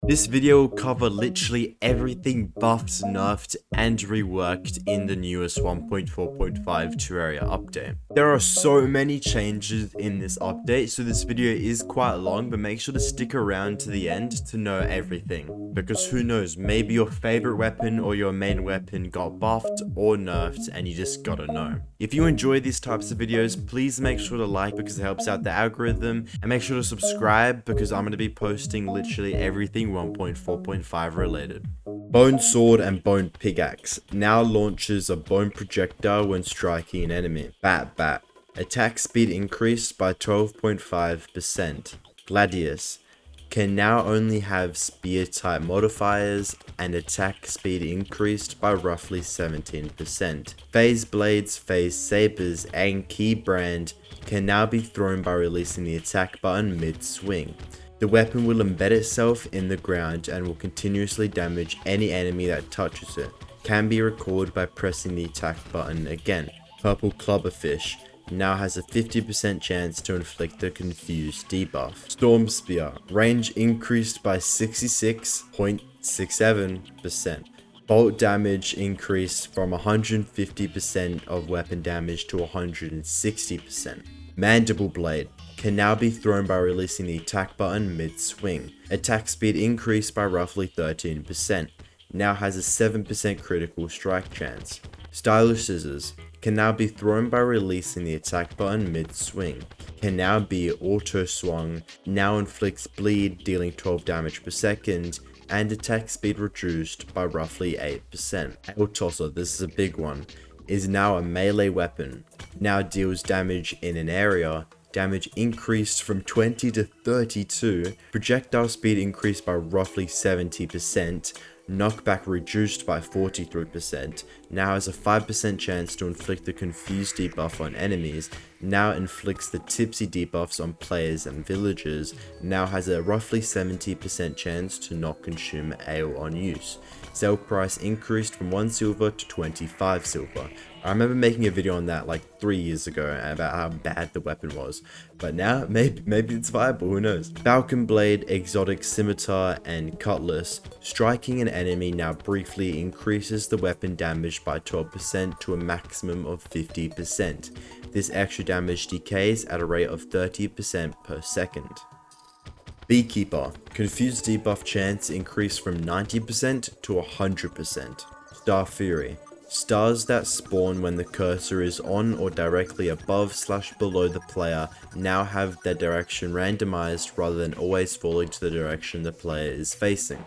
This video will cover literally everything buffed, nerfed, and reworked in the newest 1.4.5 Terraria update. There are so many changes in this update, so this video is quite long, but make sure to stick around to the end to know everything. Because who knows, maybe your favorite weapon or your main weapon got buffed or nerfed and you just gotta know. If you enjoy these types of videos, please make sure to like because it helps out the algorithm, and make sure to subscribe because I'm going to be posting literally everything 1.4.5 related. Bone Sword and Bone Pickaxe now launches a bone projectile when striking an enemy. Bat Bat. Attack speed increased by 12.5%. Gladius can now only have spear type modifiers and attack speed increased by roughly 17%. Phase Blades, Phase Sabers, and Keybrand can now be thrown by releasing the attack button mid-swing. The weapon will embed itself in the ground and will continuously damage any enemy that touches it. Can be recalled by pressing the attack button again. Purple Clubberfish now has a 50% chance to inflict the confused debuff. Storm Spear, range increased by 66.67%. Bolt damage increased from 150% of weapon damage to 160%. Mandible Blade can now be thrown by releasing the attack button mid-swing. Attack speed increased by roughly 13%. Now has a 7% critical strike chance. Stylish Scissors can now be thrown by releasing the attack button mid-swing. Can now be auto-swung, now inflicts bleed, dealing 12 damage per second, and attack speed reduced by roughly 8%. Hail Tosser, this is a big one, is now a melee weapon. Now deals damage in an area. Damage increased from 20 to 32. Projectile speed increased by roughly 70%. Knockback reduced by 43%, now has a 5% chance to inflict the confused debuff on enemies, now inflicts the tipsy debuffs on players and villagers, now has a roughly 70% chance to not consume ale on use. Sell price increased from 1 silver to 25 silver. I remember making a video on that like 3 years ago about how bad the weapon was, but now maybe it's viable, who knows. Falcon Blade, Exotic Scimitar, and Cutlass. Striking an enemy now briefly increases the weapon damage by 12% to a maximum of 50%. This extra damage decays at a rate of 30% per second. Beekeeper, confused debuff chance increased from 90% to 100%. Star Fury, stars that spawn when the cursor is on or directly above/below the player now have their direction randomized rather than always falling to the direction the player is facing.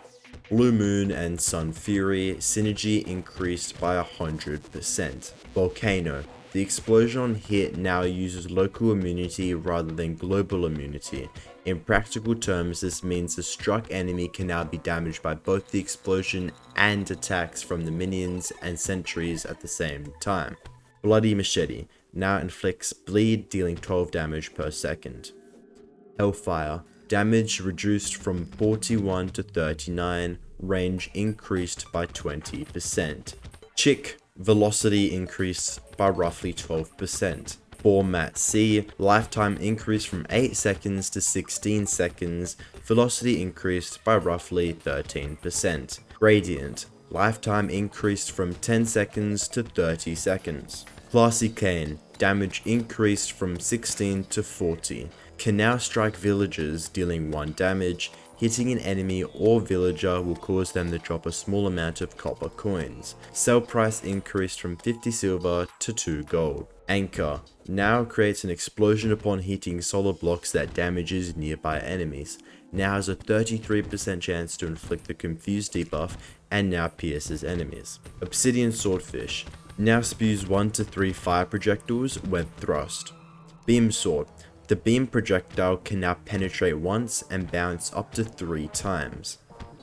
Blue Moon and Sun Fury, synergy increased by 100%. Volcano, the explosion on hit now uses local immunity rather than global immunity. In practical terms, this means the struck enemy can now be damaged by both the explosion and attacks from the minions and sentries at the same time. Bloody Machete now inflicts bleed, dealing 12 damage per second. Hellfire, damage reduced from 41 to 39, range increased by 20%. Chick, velocity increased by roughly 12%. Format C, lifetime increased from 8 seconds to 16 seconds, velocity increased by roughly 13%. Radiant, lifetime increased from 10 seconds to 30 seconds. Classy Cane, damage increased from 16 to 40, can now strike villagers dealing 1 damage. Hitting an enemy or villager will cause them to drop a small amount of copper coins. Sell price increased from 50 silver to 2 gold. Anchor now creates an explosion upon hitting solid blocks that damages nearby enemies. Now has a 33% chance to inflict the confused debuff and now pierces enemies. Obsidian Swordfish now spews 1 to 3 fire projectiles when thrust. Beam Sword, the beam projectile can now penetrate once and bounce up to 3 times.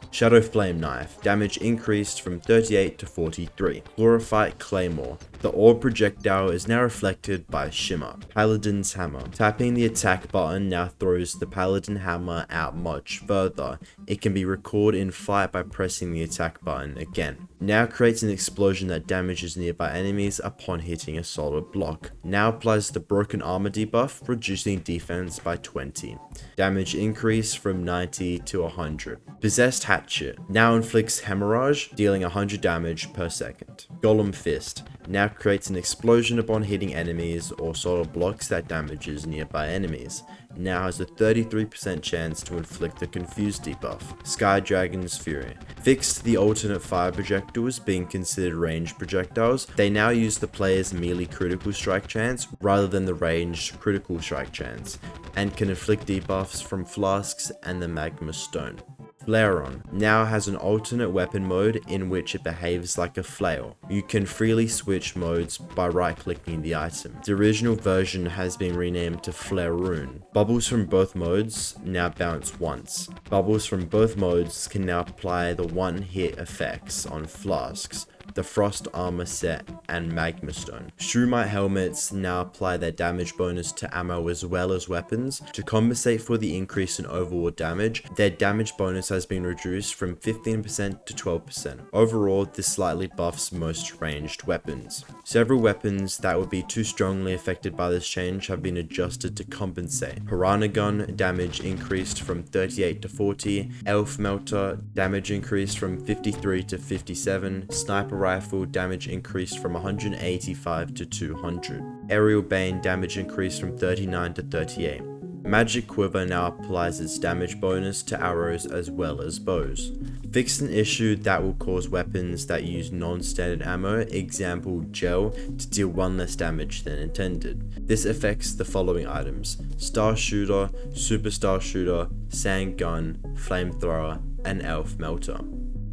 Shadow Flame Knife, damage increased from 38 to 43. Chlorophyte Claymore, The orb projectile is now reflected by shimmer. Paladin's hammer. Tapping the attack button now throws the paladin hammer out much further. It can be recalled in flight by pressing the attack button again. Now creates an explosion that damages nearby enemies upon hitting a solid block. Now applies the broken armor debuff, reducing defense by 20. Damage increase from 90 to 100. Possessed hatchet. Now inflicts hemorrhage, dealing 100 damage per second. Golem fist. Now creates an explosion upon hitting enemies or solid blocks that damages nearby enemies. Now has a 33% chance to inflict the confused debuff. Sky Dragon's Fury. Fixed the alternate fire projectiles being considered ranged projectiles. They now use the player's melee critical strike chance rather than the ranged critical strike chance, and can inflict debuffs from flasks and the magma stone. Flare-on now has an alternate weapon mode in which it behaves like a flail. You can freely switch modes by right-clicking the item. The original version has been renamed to Flare-Rune. Bubbles from both modes now bounce once. Bubbles from both modes can now apply the one-hit effects on flasks, the Frost Armor set, and Magma Stone. Shroomite helmets now apply their damage bonus to ammo as well as weapons. To compensate for the increase in overall damage, their damage bonus has been reduced from 15% to 12%. Overall, this slightly buffs most ranged weapons. Several weapons that would be too strongly affected by this change have been adjusted to compensate. Piranha Gun damage increased from 38 to 40, Elf Melter damage increased from 53 to 57, Sniper Rifle damage increased from 185 to 200. Aerial Bane damage increased from 39 to 38. Magic Quiver now applies its damage bonus to arrows as well as bows. Fixed an issue that will cause weapons that use non-standard ammo, example gel, to deal 1 less damage than intended. This affects the following items: Star Shooter, Superstar Shooter, Sand Gun, Flamethrower, and Elf Melter.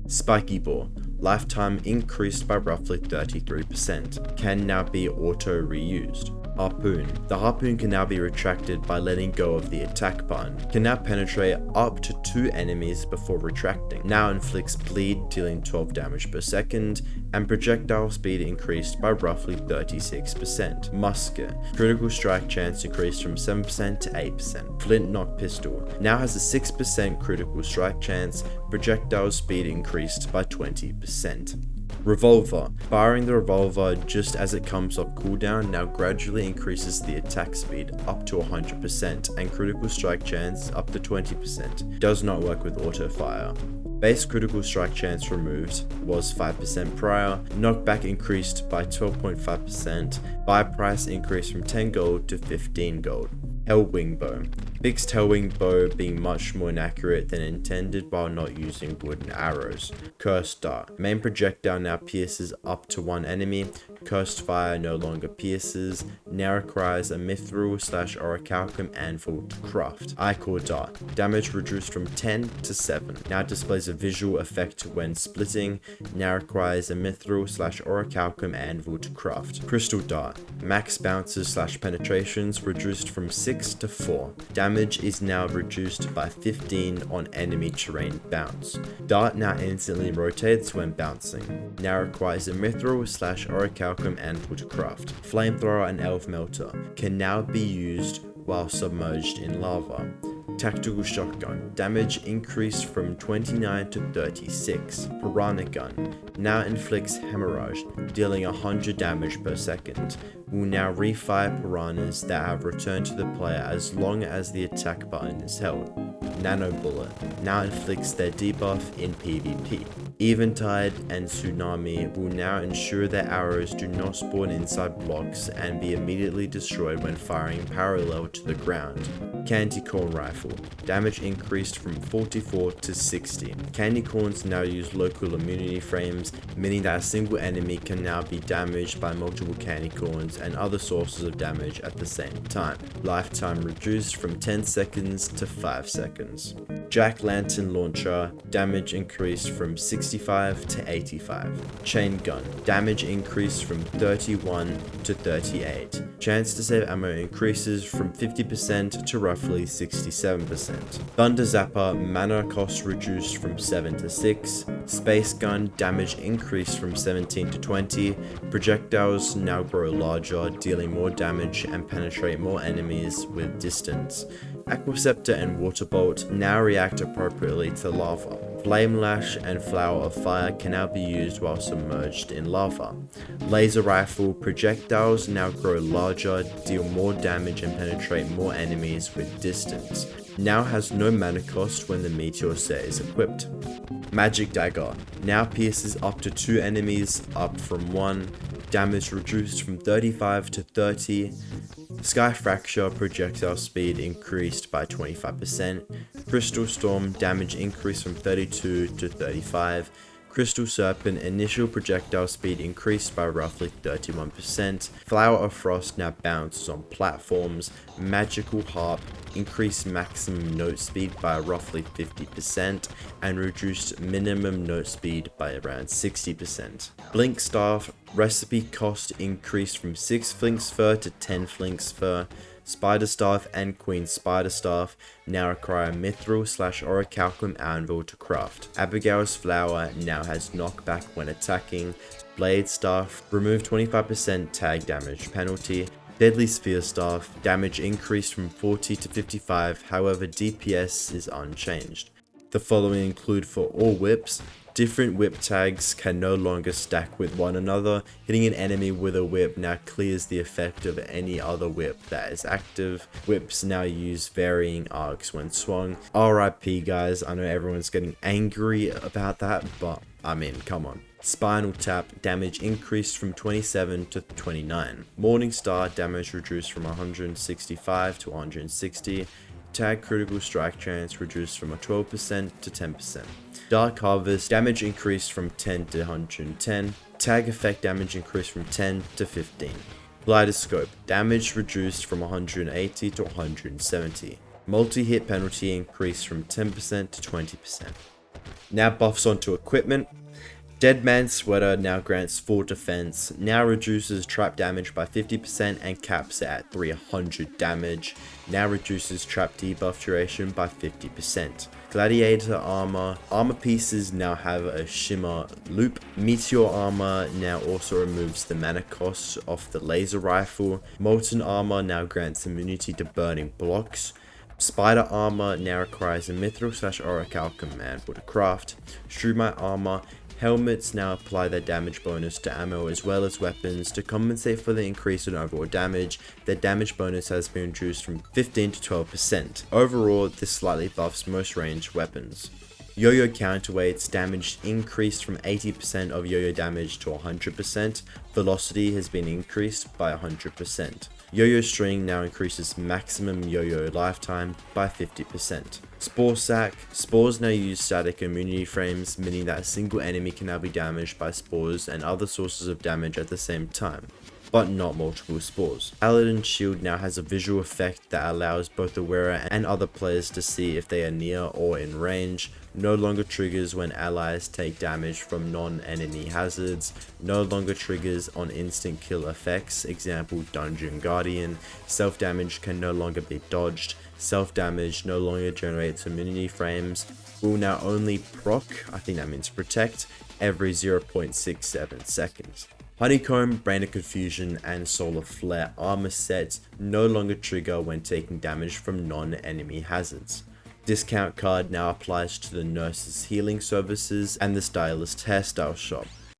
Spiky Ball. Lifetime increased by roughly 33%. Can now be auto reused. Harpoon. The harpoon can now be retracted by letting go of the attack button. Can now penetrate up to 2 enemies before retracting. Now inflicts bleed, dealing 12 damage per second, and projectile speed increased by roughly 36%. Musket. Critical strike chance increased from 7% to 8%. Flintlock pistol. Now has a 6% critical strike chance. Projectile speed increased by 20%. Revolver. Firing the revolver just as it comes off cooldown now gradually increases the attack speed up to 100% and critical strike chance up to 20%. Does not work with auto fire. Base critical strike chance removed was 5% prior, knockback increased by 12.5%, buy price increased from 10 gold to 15 gold. Hellwing Bow. Fixed Hellwing Bow being much more inaccurate than intended while not using wooden arrows. Cursed Dart. Main projectile now pierces up to 1 enemy. Cursed Fire no longer pierces. Now requires a mithril/orichalcum anvil to craft. Ichor Dart. Damage reduced from 10 to 7. Now displays a visual effect when splitting. Now requires a mithril/orichalcum anvil to craft. Crystal Dart. Max bounces/penetrations reduced from 6 to 4. Damage is now reduced by 15 on enemy terrain bounce. Dart now instantly rotates when bouncing. Now requires a mithril/orichalcum anvil to craft. Flamethrower and Elf Melter can now be used while submerged in lava. Tactical Shotgun. Damage increased from 29 to 36. Piranha Gun. Now inflicts hemorrhage, dealing 100 damage per second. Will now refire piranhas that have returned to the player as long as the attack button is held. Nano Bullet. Now inflicts their debuff in PvP. Eventide and Tsunami will now ensure their arrows do not spawn inside blocks and be immediately destroyed when firing parallel to the ground. Candy Corn Rifle. Damage increased from 44 to 60. Candy corns now use local immunity frames, meaning that a single enemy can now be damaged by multiple candy corns and other sources of damage at the same time. Lifetime reduced from 10 seconds to 5 seconds. Jack-Lantern Launcher. Damage increased from 65 to 85. Chain Gun. Damage increased from 31 to 38. Chance to save ammo increases from 50% to roughly 67%. 27%. Thunder Zapper, mana cost reduced from 7 to 6. Space Gun, damage increased from 17 to 20. Projectiles now grow larger, dealing more damage and penetrate more enemies with distance. Aquaceptor and Water Bolt now react appropriately to lava. Flame Lash and Flower of Fire can now be used while submerged in lava. Laser Rifle, projectiles now grow larger, deal more damage and penetrate more enemies with distance. Now has no mana cost when the meteor set is equipped. Magic Dagger, now pierces up to 2 enemies, up from 1. Damage reduced from 35 to 30. Sky Fracture, projectile speed increased by 25%. Crystal Storm, damage increased from 32 to 35. Crystal Serpent, initial projectile speed increased by roughly 31%. Flower of Frost now bounces on platforms. Magical Harp, increased maximum note speed by roughly 50% and reduced minimum note speed by around 60%. Blink Staff, recipe cost increased from 6 Flink's Fur to 10 Flink's Fur. Spider Staff and Queen Spider Staff now require Mithril/Orichalcum Anvil to craft. Abigail's Flower now has knockback when attacking. Blade Staff, remove 25% tag damage penalty. Deadly Sphere Staff, damage increased from 40 to 55, however DPS is unchanged. The following include for all whips. Different whip tags can no longer stack with one another. Hitting an enemy with a whip now clears the effect of any other whip that is active. Whips now use varying arcs when swung. RIP guys, I know everyone's getting angry about that, but I mean, come on. Spinal Tap, damage increased from 27 to 29. Morning Star, damage reduced from 165 to 160. Tag critical strike chance reduced from a 12% to 10%. Dark Harvest, damage increased from 10 to 110. Tag effect damage increased from 10 to 15. Kaleidoscope, damage reduced from 180 to 170. Multi-hit penalty increased from 10% to 20%. Now buffs onto equipment. Dead Man's Sweater now grants full defense, now reduces trap damage by 50% and caps it at 300 damage, now reduces trap debuff duration by 50%. Gladiator Armor, armor pieces now have a shimmer loop. Meteor Armor now also removes the mana cost off the laser rifle. Molten Armor now grants immunity to burning blocks. Spider Armor now requires a Mithril/Orichalcum Anvil to craft. Strumite Armor, helmets now apply their damage bonus to ammo as well as weapons. To compensate for the increase in overall damage, their damage bonus has been reduced from 15 to 12%. Overall, this slightly buffs most ranged weapons. Yo-Yo Counterweights, damage increased from 80% of yo-yo damage to 100%. Velocity has been increased by 100%. Yo-Yo String now increases maximum yo-yo lifetime by 50%. Spore Sack, spores now use static immunity frames, meaning that a single enemy can now be damaged by spores and other sources of damage at the same time, but not multiple spores. Paladin's Shield now has a visual effect that allows both the wearer and other players to see if they are near or in range. No longer triggers when allies take damage from non-enemy hazards. No longer triggers on instant kill effects, example Dungeon Guardian. Self-damage can no longer be dodged. Self-damage no longer generates immunity frames. Will now only proc, I think that means protect, every 0.67 seconds. Honeycomb, Brain of Confusion, and Solar Flare armor sets no longer trigger when taking damage from non-enemy hazards. Discount card now applies to the Nurse's Healing Services and the Stylist Hairstyle Shop.